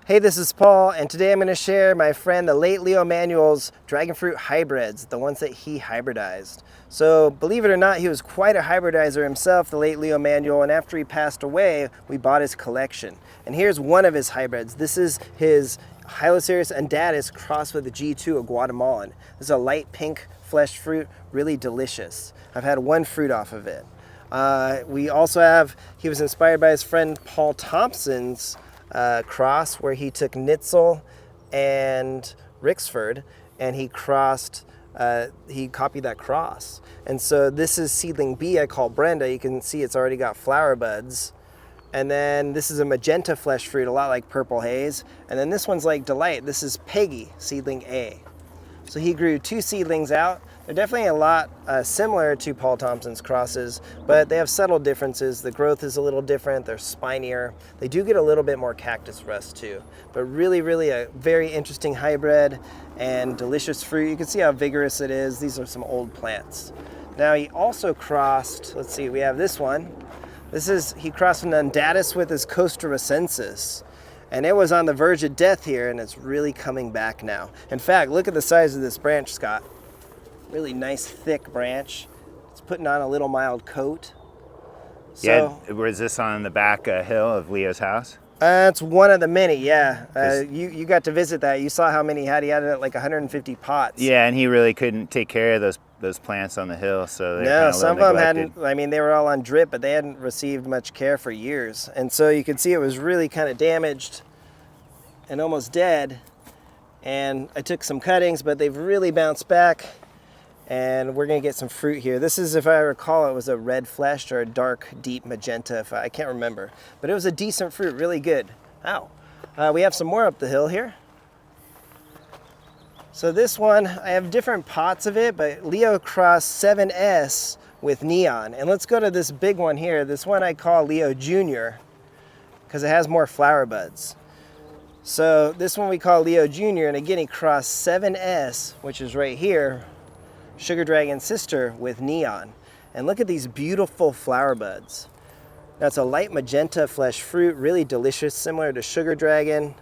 Hey, this is Paul, and today I'm going to share my friend, the late Leo Manuel's dragon fruit hybrids, the ones that he hybridized. So, believe it or not, he was quite a hybridizer himself, the late Leo Manuel, and after he passed away, we bought his collection. And here's one of his hybrids. This is his Hylocereus undatus crossed with the G2, a Guatemalan. This is a light pink fleshed fruit, really delicious. I've had one fruit off of it. We also have, he was inspired by his friend Paul Thompson's cross, where he took Nitzel and Rixford and he crossed, he copied that cross. And so this is seedling B, I call Brenda. You can see it's already got flower buds. And then this is a magenta flesh fruit, a lot like Purple Haze. And then this one's like Delight. This is Peggy, seedling A. So he grew two seedlings out. They're definitely a lot similar to Paul Thompson's crosses, but they have subtle differences. The growth is a little different. They're spinier. They do get a little bit more cactus rust too, but really a very interesting hybrid and delicious fruit. You can see how vigorous it is. These are some old plants. Now he also crossed, let's see, we have this one. He crossed an Undatus with his Costarricensis. And it was on the verge of death here, and it's really coming back now. In fact, look at the size of this branch, Scott. Really nice, thick branch. It's putting on a little mild coat. So, yeah, was this on the back hill of Leo's house? It's one of the many, yeah. You got to visit that. You saw how many he had. He had like 150 pots. Yeah, and he really couldn't take care of those plants on the hill, so they're no, kind of some of them hadn't. I mean, they were all on drip, but they hadn't received much care for years, and so you can see it was really kind of damaged and almost dead. And I took some cuttings, but they've really bounced back, and we're gonna get some fruit here. This is, if I recall, it was a red fleshed or a dark, deep magenta. I can't remember, but it was a decent fruit, really good. Ow. We have some more up the hill here. So this one, I have different pots of it, but Leo crossed 7S with Neon. And let's go to this big one here. This one I call Leo Jr. because it has more flower buds. So this one we call Leo Jr. And again, he crossed 7S, which is right here, Sugar Dragon Sister with Neon. And look at these beautiful flower buds. That's a light magenta flesh fruit, really delicious, similar to Sugar Dragon.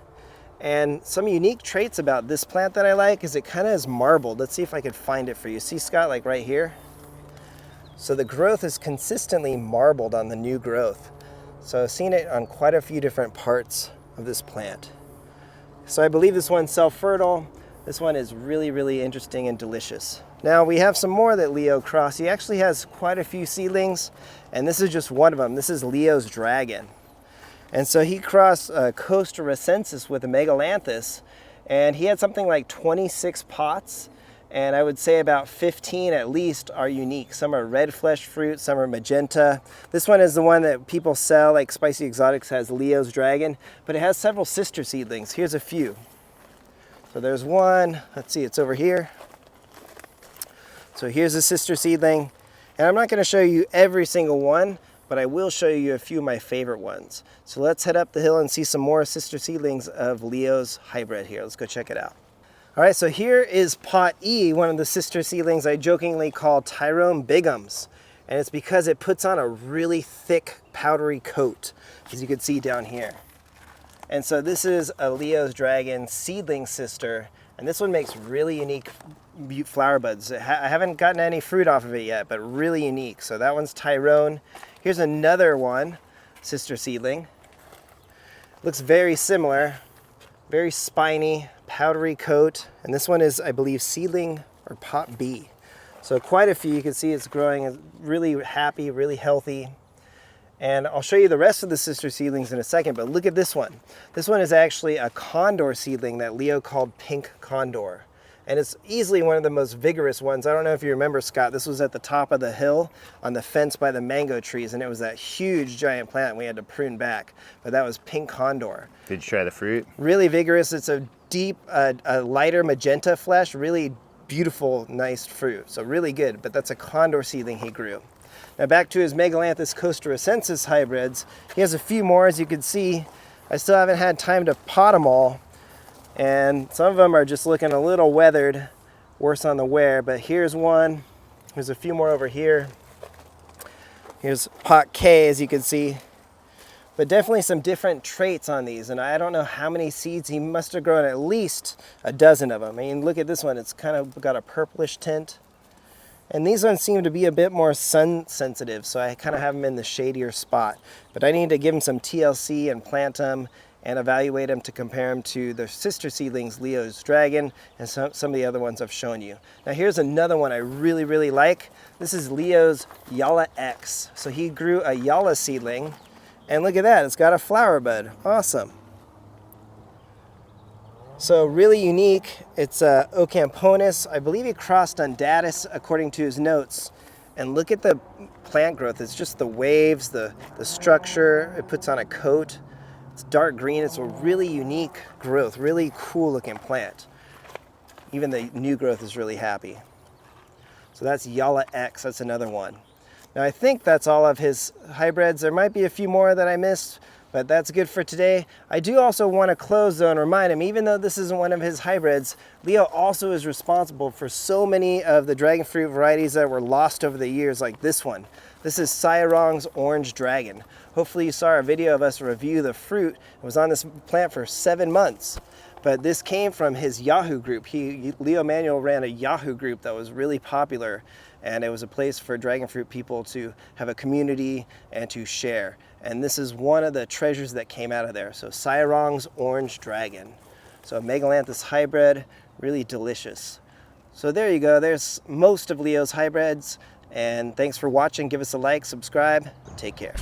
And some unique traits about this plant that I like is it kind of is marbled. Let's see if I could find it for you. See, Scott, like right here? So the growth is consistently marbled on the new growth. So I've seen it on quite a few different parts of this plant. So I believe this one's self-fertile. This one is really interesting and delicious. Now we have some more that Leo crossed. He actually has quite a few seedlings, and this is just one of them. This is Leo's Dragon. And so he crossed Costarricensis with a Megalanthus, and he had something like 26 pots, and I would say about 15 at least are unique. Some are red flesh fruit, some are magenta. This one is the one that people sell, like Spicy Exotics has Leo's Dragon, but it has several sister seedlings. Here's a few. So there's one, let's see, it's over here. So here's a sister seedling, and I'm not gonna show you every single one, but I will show you a few of my favorite ones. So let's head up the hill and see some more sister seedlings of Leo's hybrid here. Let's go check it out. All right, so here is pot E, one of the sister seedlings I jokingly call Tyrone Bigums. And it's because it puts on a really thick, powdery coat, as you can see down here. And so this is a Leo's Dragon seedling sister, and this one makes really unique flower buds. I haven't gotten any fruit off of it yet, but really unique. So that one's Tyrone. Here's another one, sister seedling. Looks very similar, very spiny, powdery coat. And this one is, I believe, seedling or pot B. So quite a few. You can see it's growing really happy, really healthy. And I'll show you the rest of the sister seedlings in a second, but look at this one. This one is actually a condor seedling that Leo called Pink Condor. And it's easily one of the most vigorous ones. I don't know if you remember, Scott, this was at the top of the hill on the fence by the mango trees, and it was that huge giant plant we had to prune back, but that was Pink Condor. Did you try the fruit? Really vigorous. It's a deep, a lighter magenta flesh, really beautiful, nice fruit. So really good, but that's a condor seedling he grew. Now back to his Megalanthus Costarricensis hybrids. He has a few more, as you can see. I still haven't had time to pot them all. And some of them are just looking a little weathered, worse on the wear, but here's one. There's a few more over here. Here's pot K, as you can see. but definitely some different traits on these. And I don't know how many seeds. He must have grown at least a dozen of them. I mean, look at this one. It's kind of got a purplish tint. And these ones seem to be a bit more sun sensitive, so I kind of have them in the shadier spot. But I need to give them some TLC and plant them and evaluate them to compare them to their sister seedlings, Leo's Dragon, and some of the other ones I've shown you. Now here's another one I really, really like. This is Leo's Yala X. So he grew a Yala seedling, and look at that, it's got a flower bud. Awesome. So really unique. It's Ocamponus. I believe he crossed Undatus according to his notes. And look at the plant growth. It's just the waves, the structure. It puts on a coat. It's dark green. It's a really unique growth, really cool looking plant. Even the new growth is really happy. So that's Yala X. That's another one. Now I think that's all of his hybrids. There might be a few more that I missed, but that's good for today. I do also want to close though and remind him, even though this isn't one of his hybrids, Leo also is responsible for so many of the dragon fruit varieties that were lost over the years, like this one. This is Sairong's Orange Dragon. Hopefully you saw a video of us review the fruit. It was on this plant for 7 months. But this came from his Yahoo group. Leo Manuel ran a Yahoo group that was really popular, and it was a place for dragon fruit people to have a community and to share. And this is one of the treasures that came out of there. So Sairong's Orange Dragon. So a Megalanthus hybrid, really delicious. So there you go, there's most of Leo's hybrids. And thanks for watching. Give us a like, subscribe, take care.